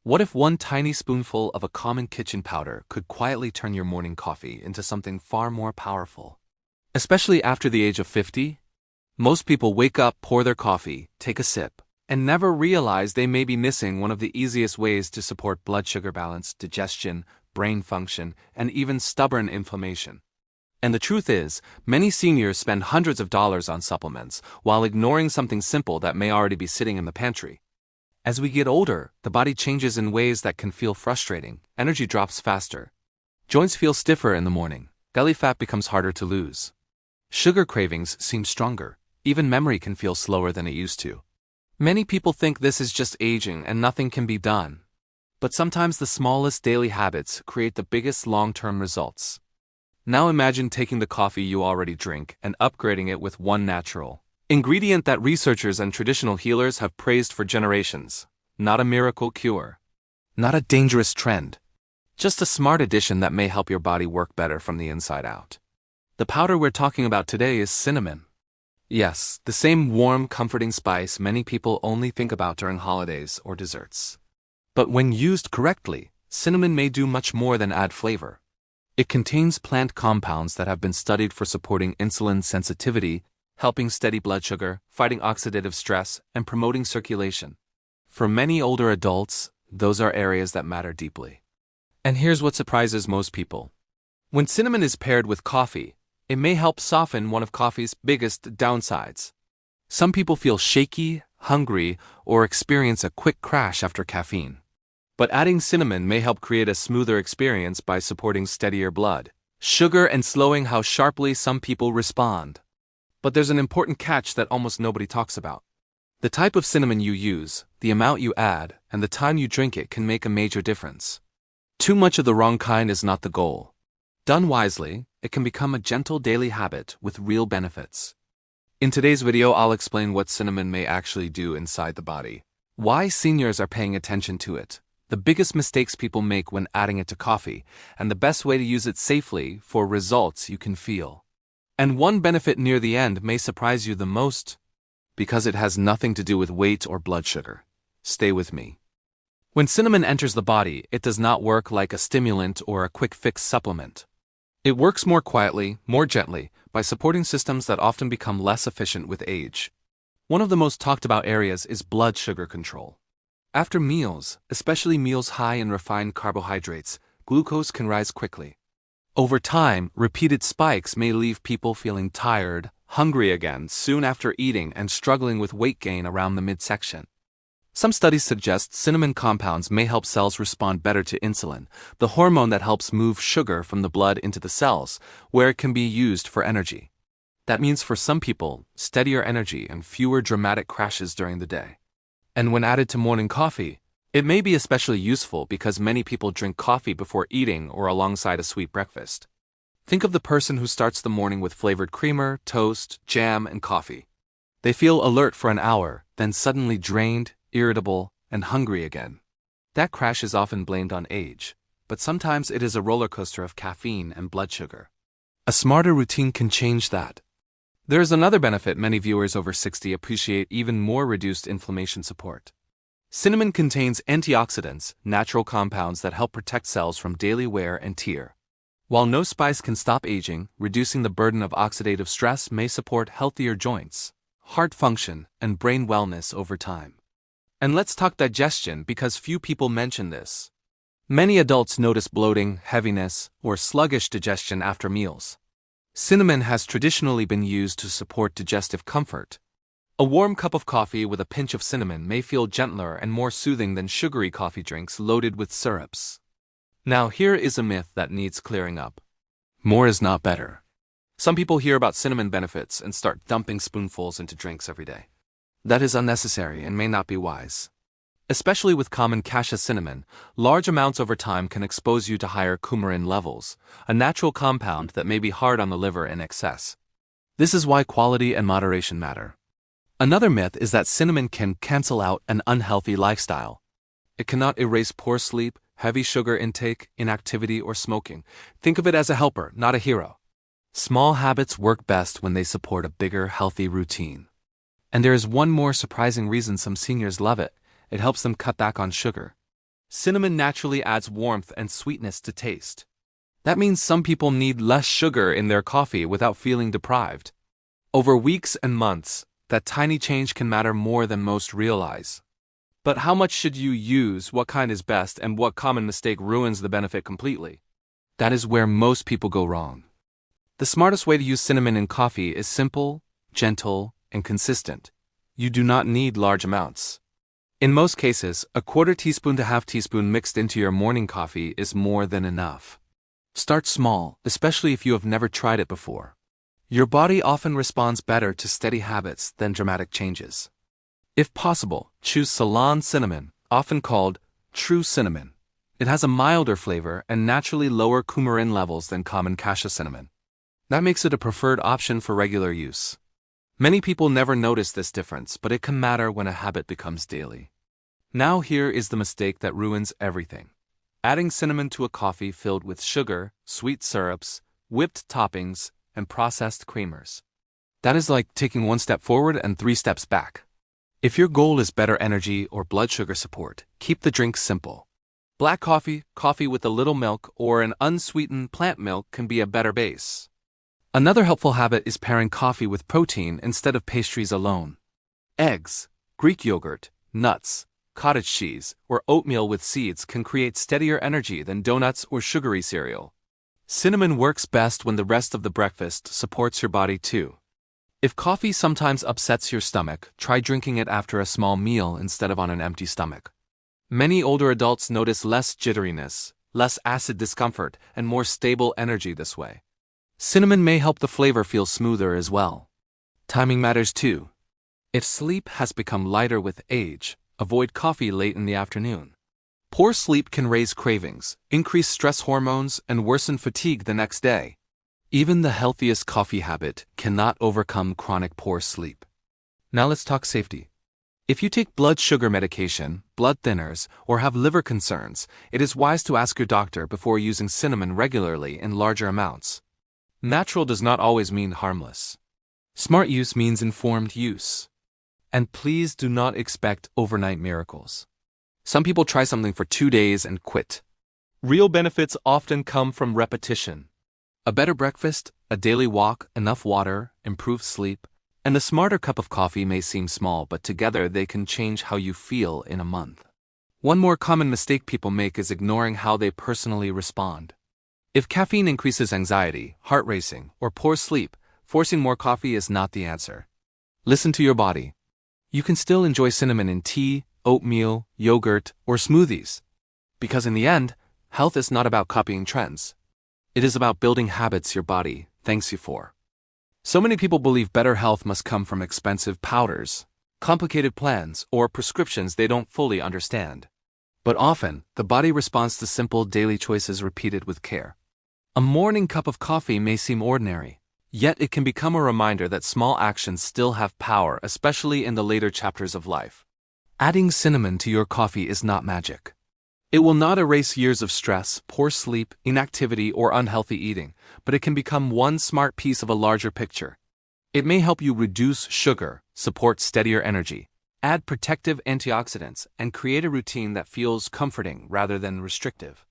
What if one tiny spoonful of a common kitchen powder could quietly turn your morning coffee into something far more powerful? Especially after the age of 50, most people wake up, pour their coffee, take a sip, and never realize they may be missing one of the easiest ways to support blood sugar balance, digestion, brain function, and even stubborn inflammation. And the truth is, many seniors spend hundreds of dollars on supplements while ignoring something simple that may already be sitting in the pantry. As we get older, the body changes in ways that can feel frustrating. Energy drops faster. Joints feel stiffer in the morning. Belly fat becomes harder to lose. Sugar cravings seem stronger. Even memory can feel slower than it used to. Many people think this is just aging and nothing can be done. But sometimes the smallest daily habits create the biggest long-term results. Now imagine taking the coffee you already drink and upgrading it with one natural ingredient that researchers and traditional healers have praised for generations. Not a miracle cure. Not a dangerous trend. Just a smart addition that may help your body work better from the inside out. The powder we're talking about today is cinnamon. Yes, the same warm, comforting spice many people only think about during holidays or desserts. But when used correctly, cinnamon may do much more than add flavor. It contains plant compounds that have been studied for supporting insulin sensitivity, helping steady blood sugar, fighting oxidative stress, and promoting circulation. For many older adults, those are areas that matter deeply. And here's what surprises most people. When cinnamon is paired with coffee, it may help soften one of coffee's biggest downsides. Some people feel shaky, hungry, or experience a quick crash after caffeine. But adding cinnamon may help create a smoother experience by supporting steadier blood sugar and slowing how sharply some people respond. But there's an important catch that almost nobody talks about. The type of cinnamon you use, the amount you add, and the time you drink it can make a major difference. Too much of the wrong kind is not the goal. Done wisely, it can become a gentle daily habit with real benefits. In today's video, I'll explain what cinnamon may actually do inside the body, why seniors are paying attention to it, the biggest mistakes people make when adding it to coffee, and the best way to use it safely for results you can feel. And one benefit near the end may surprise you the most, because it has nothing to do with weight or blood sugar. Stay with me. When cinnamon enters the body, it does not work like a stimulant or a quick-fix supplement. It works more quietly, more gently, by supporting systems that often become less efficient with age. One of the most talked about areas is blood sugar control. After meals, especially meals high in refined carbohydrates, glucose can rise quickly. Over time, repeated spikes may leave people feeling tired, hungry again soon after eating, and struggling with weight gain around the midsection. Some studies suggest cinnamon compounds may help cells respond better to insulin, the hormone that helps move sugar from the blood into the cells, where it can be used for energy. That means for some people, steadier energy and fewer dramatic crashes during the day. And when added to morning coffee, it may be especially useful because many people drink coffee before eating or alongside a sweet breakfast. Think of the person who starts the morning with flavored creamer, toast, jam, and coffee. They feel alert for an hour, then suddenly drained, irritable, and hungry again. That crash is often blamed on age, but sometimes it is a roller coaster of caffeine and blood sugar. A smarter routine can change that. There is another benefit many viewers over 60 appreciate: even more reduced inflammation support. Cinnamon contains antioxidants, natural compounds that help protect cells from daily wear and tear. While no spice can stop aging, reducing the burden of oxidative stress may support healthier joints, heart function, and brain wellness over time. And let's talk digestion, because few people mention this. Many adults notice bloating, heaviness, or sluggish digestion after meals. Cinnamon has traditionally been used to support digestive comfort. A warm cup of coffee with a pinch of cinnamon may feel gentler and more soothing than sugary coffee drinks loaded with syrups. Now, here is a myth that needs clearing up. More is not better. Some people hear about cinnamon benefits and start dumping spoonfuls into drinks every day. That is unnecessary and may not be wise. Especially with common cassia cinnamon, large amounts over time can expose you to higher coumarin levels, a natural compound that may be hard on the liver in excess. This is why quality and moderation matter. Another myth is that cinnamon can cancel out an unhealthy lifestyle. It cannot erase poor sleep, heavy sugar intake, inactivity, or smoking. Think of it as a helper, not a hero. Small habits work best when they support a bigger, healthy routine. And there is one more surprising reason some seniors love it. It helps them cut back on sugar. Cinnamon naturally adds warmth and sweetness to taste. That means some people need less sugar in their coffee without feeling deprived. Over weeks and months, that tiny change can matter more than most realize. But how much should you use, what kind is best, and what common mistake ruins the benefit completely? That is where most people go wrong. The smartest way to use cinnamon in coffee is simple, gentle, and consistent. You do not need large amounts. In most cases, a quarter teaspoon to half teaspoon mixed into your morning coffee is more than enough. Start small, especially if you have never tried it before. Your body often responds better to steady habits than dramatic changes. If possible, choose Ceylon cinnamon, often called true cinnamon. It has a milder flavor and naturally lower coumarin levels than common cassia cinnamon. That makes it a preferred option for regular use. Many people never notice this difference, but it can matter when a habit becomes daily. Now here is the mistake that ruins everything. Adding cinnamon to a coffee filled with sugar, sweet syrups, whipped toppings, and processed creamers. That is like taking one step forward and 3 steps back. If your goal is better energy or blood sugar support, keep the drink simple. Black coffee, coffee with a little milk, or an unsweetened plant milk can be a better base. Another helpful habit is pairing coffee with protein instead of pastries alone. Eggs, Greek yogurt, nuts, cottage cheese, or oatmeal with seeds can create steadier energy than donuts or sugary cereal. Cinnamon works best when the rest of the breakfast supports your body too. If coffee sometimes upsets your stomach, try drinking it after a small meal instead of on an empty stomach. Many older adults notice less jitteriness, less acid discomfort, and more stable energy this way. Cinnamon may help the flavor feel smoother as well. Timing matters too. If sleep has become lighter with age, avoid coffee late in the afternoon. Poor sleep can raise cravings, increase stress hormones, and worsen fatigue the next day. Even the healthiest coffee habit cannot overcome chronic poor sleep. Now let's talk safety. If you take blood sugar medication, blood thinners, or have liver concerns, it is wise to ask your doctor before using cinnamon regularly in larger amounts. Natural does not always mean harmless. Smart use means informed use. And please do not expect overnight miracles. Some people try something for 2 days and quit. Real benefits often come from repetition. A better breakfast, a daily walk, enough water, improved sleep, and a smarter cup of coffee may seem small, but together they can change how you feel in a month. One more common mistake people make is ignoring how they personally respond. If caffeine increases anxiety, heart racing, or poor sleep, forcing more coffee is not the answer. Listen to your body. You can still enjoy cinnamon in tea, oatmeal, yogurt, or smoothies. Because in the end, health is not about copying trends. It is about building habits your body thanks you for. So many people believe better health must come from expensive powders, complicated plans, or prescriptions they don't fully understand. But often, the body responds to simple daily choices repeated with care. A morning cup of coffee may seem ordinary, yet it can become a reminder that small actions still have power, especially in the later chapters of life. Adding cinnamon to your coffee is not magic. It will not erase years of stress, poor sleep, inactivity, or unhealthy eating, but it can become one smart piece of a larger picture. It may help you reduce sugar, support steadier energy, add protective antioxidants, and create a routine that feels comforting rather than restrictive.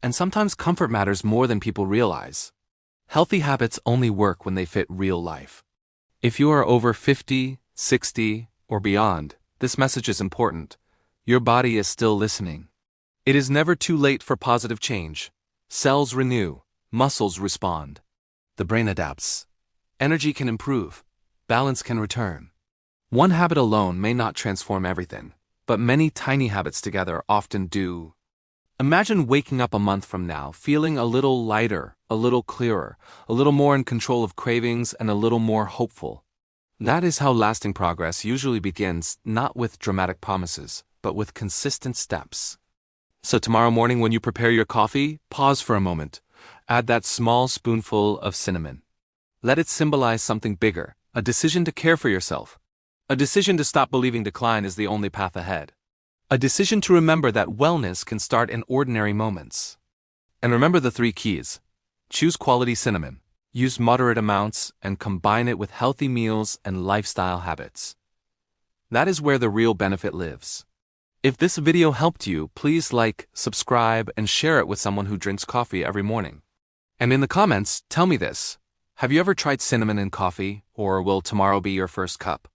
And sometimes comfort matters more than people realize. Healthy habits only work when they fit real life. If you are over 50, 60, or beyond, this message is important. Your body is still listening. It is never too late for positive change. Cells renew, muscles respond. The brain adapts. Energy can improve. Balance can return. One habit alone may not transform everything, but many tiny habits together often do. Imagine waking up a month from now feeling a little lighter, a little clearer, a little more in control of cravings, and a little more hopeful. That is how lasting progress usually begins, not with dramatic promises, but with consistent steps. So tomorrow morning when you prepare your coffee, pause for a moment. Add that small spoonful of cinnamon. Let it symbolize something bigger, a decision to care for yourself. A decision to stop believing decline is the only path ahead. A decision to remember that wellness can start in ordinary moments. And remember the 3 keys. Choose quality cinnamon, use moderate amounts, and combine it with healthy meals and lifestyle habits. That is where the real benefit lives. If this video helped you, please like, subscribe, and share it with someone who drinks coffee every morning. And in the comments, tell me this. Have you ever tried cinnamon in coffee, or will tomorrow be your first cup?